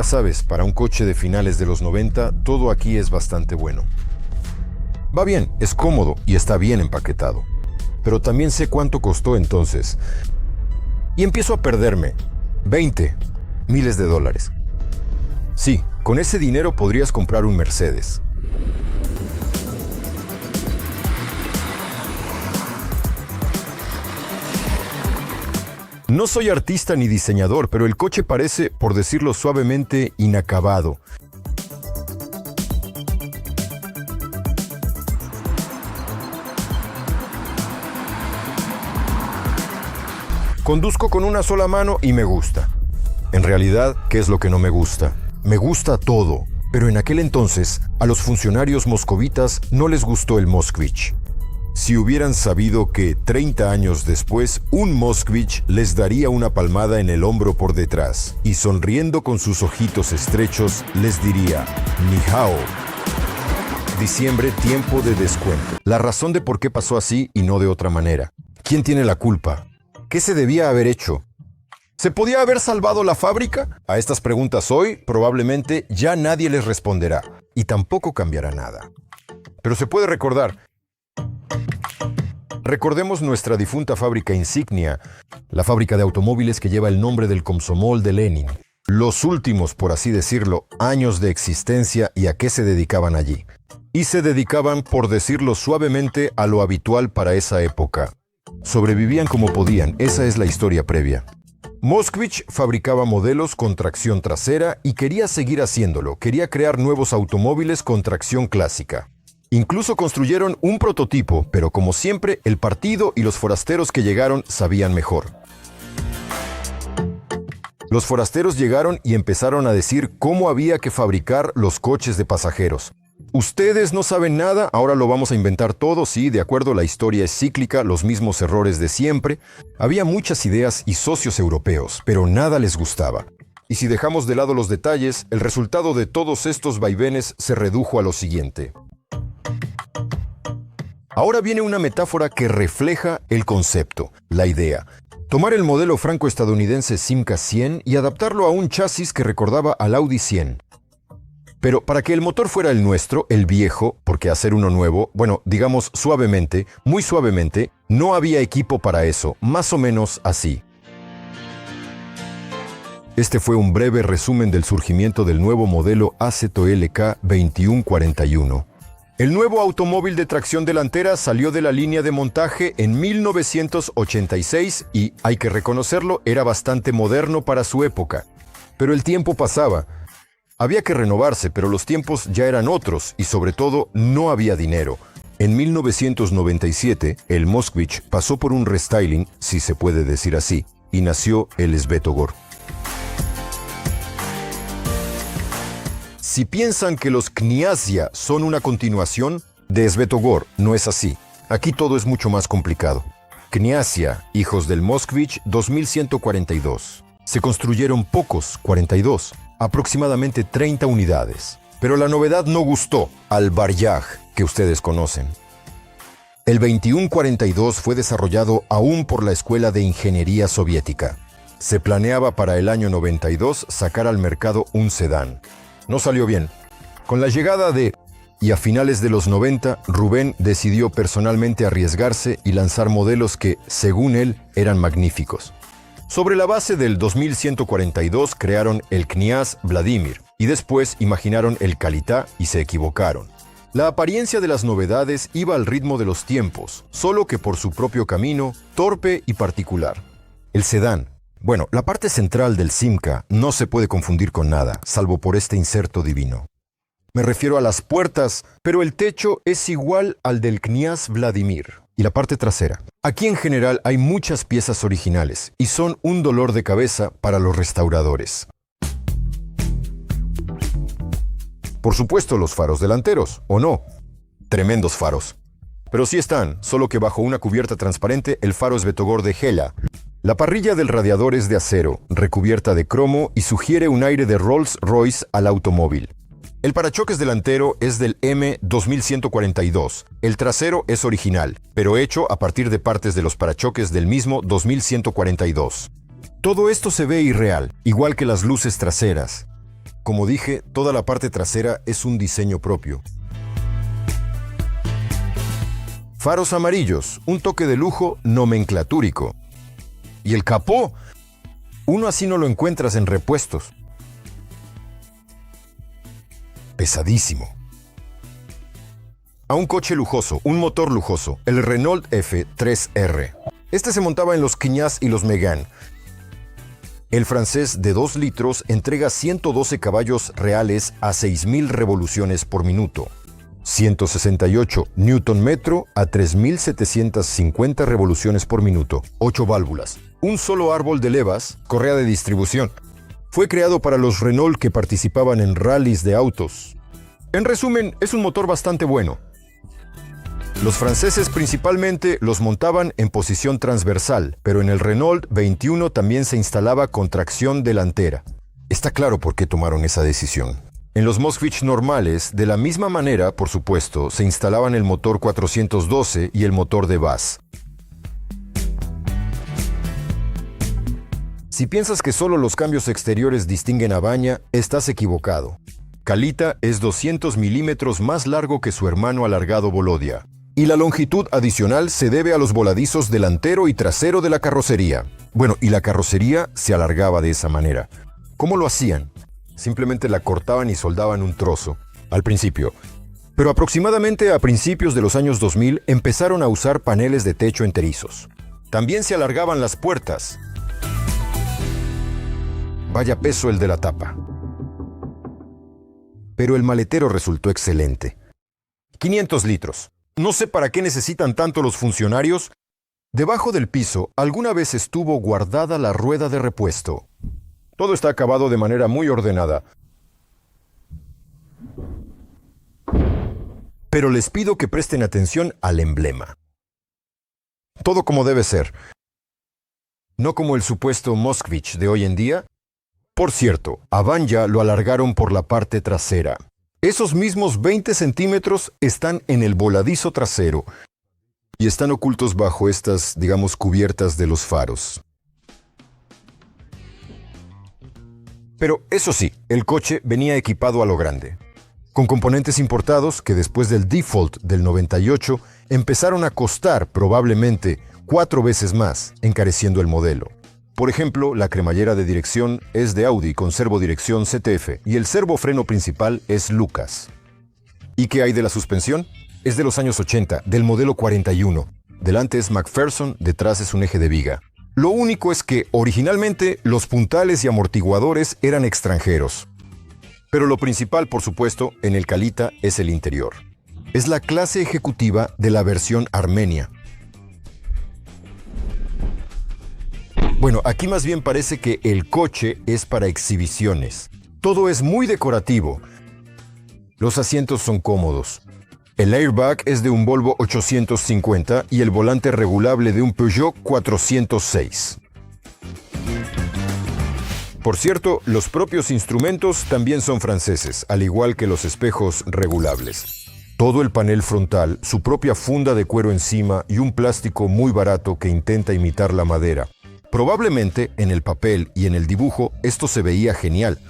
sabes, para un coche de finales de los 90, todo aquí es bastante bueno. Va bien, es cómodo y está bien empaquetado. Pero también sé cuánto costó entonces. Y empiezo a perderme. 20 miles de dólares. Sí, con ese dinero podrías comprar un Mercedes. No soy artista ni diseñador, pero el coche parece, por decirlo suavemente, inacabado. Conduzco con una sola mano y me gusta. En realidad, ¿qué es lo que no me gusta? Me gusta todo, pero en aquel entonces, a los funcionarios moscovitas no les gustó el Moskvich. Si hubieran sabido que 30 años después, un Moskvich les daría una palmada en el hombro por detrás y sonriendo con sus ojitos estrechos, les diría, Ni hao. Diciembre, tiempo de descuento. La razón de por qué pasó así y no de otra manera. ¿Quién tiene la culpa? ¿Qué se debía haber hecho? ¿Se podía haber salvado la fábrica? A estas preguntas hoy, probablemente ya nadie les responderá y tampoco cambiará nada. Pero se puede recordar. Recordemos nuestra difunta fábrica insignia, la fábrica de automóviles que lleva el nombre del Komsomol de Lenin. Los últimos, por así decirlo, años de existencia y a qué se dedicaban allí. Y se dedicaban, por decirlo suavemente, a lo habitual para esa época. Sobrevivían como podían, esa es la historia previa. Moskvich fabricaba modelos con tracción trasera y quería seguir haciéndolo, quería crear nuevos automóviles con tracción clásica. Incluso construyeron un prototipo, pero como siempre, el partido y los forasteros que llegaron sabían mejor. Los forasteros llegaron y empezaron a decir cómo había que fabricar los coches de pasajeros. Ustedes no saben nada, ahora lo vamos a inventar todo, sí, de acuerdo, la historia es cíclica, los mismos errores de siempre. Había muchas ideas y socios europeos, pero nada les gustaba. Y si dejamos de lado los detalles, el resultado de todos estos vaivenes se redujo a lo siguiente. Ahora viene una metáfora que refleja el concepto, la idea. Tomar el modelo franco-estadounidense Simca 100 y adaptarlo a un chasis que recordaba al Audi 100. Pero para que el motor fuera el nuestro, el viejo, porque hacer uno nuevo, bueno, digamos suavemente, muy suavemente, no había equipo para eso, más o menos así. Este fue un breve resumen del surgimiento del nuevo modelo Aceto LK 2141. El nuevo automóvil de tracción delantera salió de la línea de montaje en 1986 y, hay que reconocerlo, era bastante moderno para su época. Pero el tiempo pasaba. Había que renovarse, pero los tiempos ya eran otros y sobre todo no había dinero. En 1997, el Moskvich pasó por un restyling, si se puede decir así, y nació el Svetogor. Si piensan que los Kniazia son una continuación de Svetogor, no es así. Aquí todo es mucho más complicado. Kniazia, hijos del Moskvich, 2142. Se construyeron pocos, 42. Aproximadamente 30 unidades. Pero la novedad no gustó al Varyag, que ustedes conocen. El 2142 fue desarrollado aún por la Escuela de Ingeniería Soviética. Se planeaba para el año 92 sacar al mercado un sedán. No salió bien. Con la llegada y a finales de los 90, Rubén decidió personalmente arriesgarse y lanzar modelos que, según él, eran magníficos. Sobre la base del 2142 crearon el Kniaz Vladimir y después imaginaron el Kalita y se equivocaron. La apariencia de las novedades iba al ritmo de los tiempos, solo que por su propio camino, torpe y particular. El sedán. Bueno, la parte central del Simca no se puede confundir con nada, salvo por este inserto divino. Me refiero a las puertas, pero el techo es igual al del Kniaz Vladimir. Y la parte trasera. Aquí en general hay muchas piezas originales y son un dolor de cabeza para los restauradores. Por supuesto los faros delanteros, ¿o no? Tremendos faros. Pero sí están, solo que bajo una cubierta transparente el faro Svetogor de Hella. La parrilla del radiador es de acero, recubierta de cromo y sugiere un aire de Rolls-Royce al automóvil. El parachoques delantero es del M2142. El trasero es original, pero hecho a partir de partes de los parachoques del mismo 2142. Todo esto se ve irreal, igual que las luces traseras. Como dije, toda la parte trasera es un diseño propio. Faros amarillos, un toque de lujo nomenclatúrico. Y el capó, uno así no lo encuentras en repuestos. Pesadísimo. A un coche lujoso, un motor lujoso, el Renault F3R. Este se montaba en los Kniaz y los Megane. El francés de 2 litros entrega 112 caballos reales a 6.000 revoluciones por minuto. 168 Nm a 3.750 revoluciones por minuto. 8 válvulas. Un solo árbol de levas, correa de distribución. Fue creado para los Renault que participaban en rallies de autos. En resumen, es un motor bastante bueno. Los franceses principalmente los montaban en posición transversal, pero en el Renault 21 también se instalaba con tracción delantera. Está claro por qué tomaron esa decisión. En los Moskvich normales, de la misma manera, por supuesto, se instalaban el motor 412 y el motor de Bass. Si piensas que solo los cambios exteriores distinguen a Baña, estás equivocado. Kalita es 200 milímetros más largo que su hermano alargado Volodya. Y la longitud adicional se debe a los voladizos delantero y trasero de la carrocería. Bueno, y la carrocería se alargaba de esa manera. ¿Cómo lo hacían? Simplemente la cortaban y soldaban un trozo, al principio. Pero aproximadamente a principios de los años 2000 empezaron a usar paneles de techo enterizos. También se alargaban las puertas. Vaya peso el de la tapa. Pero el maletero resultó excelente. 500 litros. No sé para qué necesitan tanto los funcionarios. Debajo del piso alguna vez estuvo guardada la rueda de repuesto. Todo está acabado de manera muy ordenada. Pero les pido que presten atención al emblema. Todo como debe ser. No como el supuesto Moskvich de hoy en día. Por cierto, a Banja lo alargaron por la parte trasera. Esos mismos 20 centímetros están en el voladizo trasero y están ocultos bajo estas, digamos, cubiertas de los faros. Pero eso sí, el coche venía equipado a lo grande, con componentes importados que después del default del 98 empezaron a costar probablemente 4 veces más, encareciendo el modelo. Por ejemplo, la cremallera de dirección es de Audi con servodirección CTF y el servofreno principal es Lucas. ¿Y qué hay de la suspensión? Es de los años 80, del modelo 41. Delante es McPherson, detrás es un eje de viga. Lo único es que originalmente los puntales y amortiguadores eran extranjeros. Pero lo principal, por supuesto, en el Kalita es el interior. Es la clase ejecutiva de la versión armenia. Bueno, aquí más bien parece que el coche es para exhibiciones. Todo es muy decorativo. Los asientos son cómodos. El airbag es de un Volvo 850 y el volante regulable de un Peugeot 406. Por cierto, los propios instrumentos también son franceses, al igual que los espejos regulables. Todo el panel frontal, su propia funda de cuero encima y un plástico muy barato que intenta imitar la madera. Probablemente, en el papel y en el dibujo, esto se veía genial.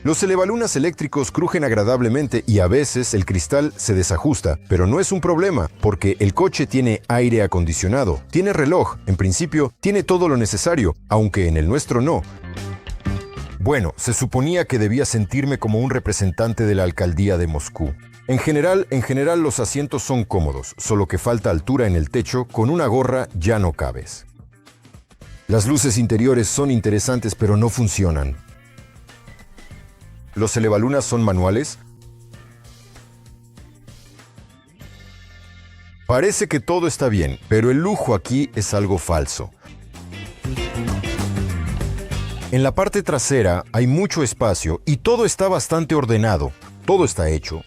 Los elevalunas eléctricos crujen agradablemente y a veces el cristal se desajusta, pero no es un problema, porque el coche tiene aire acondicionado, tiene reloj, en principio tiene todo lo necesario, aunque en el nuestro no. Bueno, se suponía que debía sentirme como un representante de la alcaldía de Moscú. En general los asientos son cómodos, solo que falta altura en el techo, con una gorra ya no cabes. Las luces interiores son interesantes, pero no funcionan. Los elevalunas son manuales. Parece que todo está bien, pero el lujo aquí es algo falso. En la parte trasera hay mucho espacio y todo está bastante ordenado. Todo está hecho.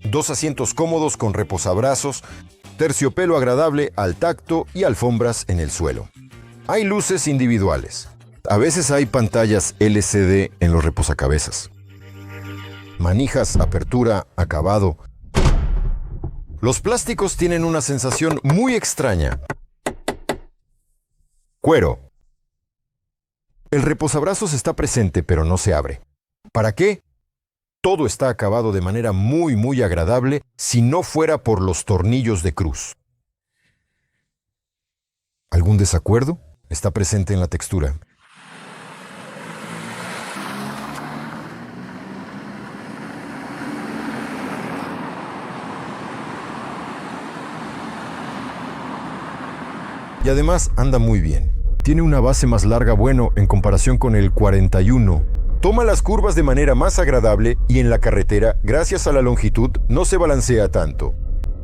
2 asientos cómodos con reposabrazos, terciopelo agradable al tacto y alfombras en el suelo. Hay luces individuales. A veces hay pantallas LCD en los reposacabezas. Manijas, apertura, acabado. Los plásticos tienen una sensación muy extraña. Cuero. El reposabrazos está presente, pero no se abre. ¿Para qué? Todo está acabado de manera muy agradable si no fuera por los tornillos de cruz. ¿Algún desacuerdo? Está presente en la textura. Y además anda muy bien. Tiene una base más larga, bueno, en comparación con el 41. Toma las curvas de manera más agradable y en la carretera, gracias a la longitud, no se balancea tanto.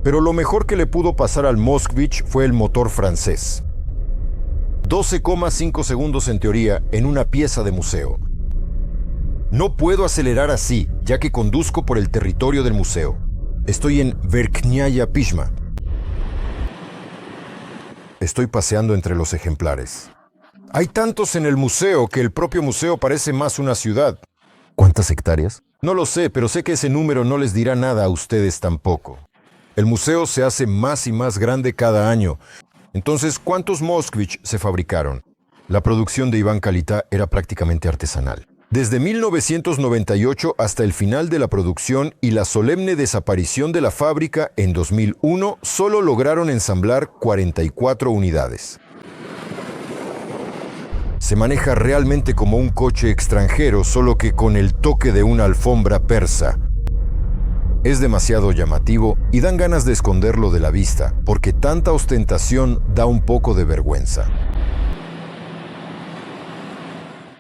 Pero lo mejor que le pudo pasar al Moskvich fue el motor francés. 12,5 segundos en teoría en una pieza de museo. No puedo acelerar así, ya que conduzco por el territorio del museo. Estoy en Verkhnaya Pishma. Estoy paseando entre los ejemplares. Hay tantos en el museo que el propio museo parece más una ciudad. ¿Cuántas hectáreas? No lo sé, pero sé que ese número no les dirá nada a ustedes tampoco. El museo se hace más y más grande cada año. Entonces, ¿cuántos Moskvich se fabricaron? La producción de Iván Kalita era prácticamente artesanal. Desde 1998 hasta el final de la producción y la solemne desaparición de la fábrica en 2001, solo lograron ensamblar 44 unidades. Se maneja realmente como un coche extranjero, solo que con el toque de una alfombra persa. Es demasiado llamativo y dan ganas de esconderlo de la vista, porque tanta ostentación da un poco de vergüenza.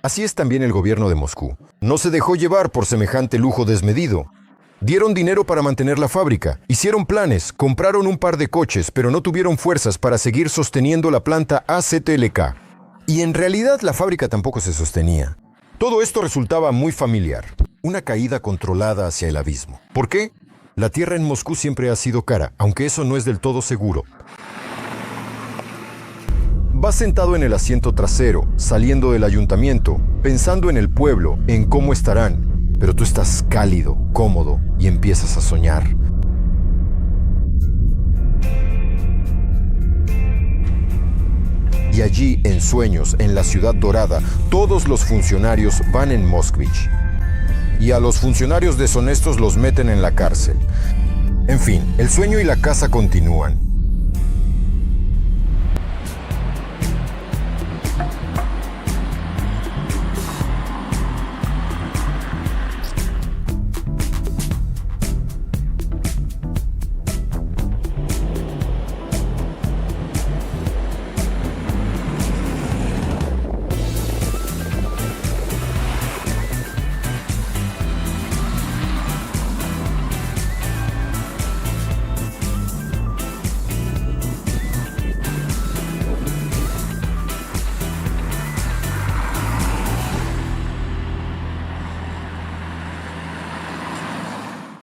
Así es también el gobierno de Moscú. No se dejó llevar por semejante lujo desmedido. Dieron dinero para mantener la fábrica, hicieron planes, compraron un par de coches, pero no tuvieron fuerzas para seguir sosteniendo la planta AZLK. Y en realidad la fábrica tampoco se sostenía. Todo esto resultaba muy familiar. Una caída controlada hacia el abismo. ¿Por qué? La tierra en Moscú siempre ha sido cara, aunque eso no es del todo seguro. Vas sentado en el asiento trasero, saliendo del ayuntamiento, pensando en el pueblo, en cómo estarán, pero tú estás cálido, cómodo y empiezas a soñar. Y allí, en sueños, en la ciudad dorada, todos los funcionarios van en Moskvich. Y a los funcionarios deshonestos los meten en la cárcel. En fin, el sueño y la casa continúan.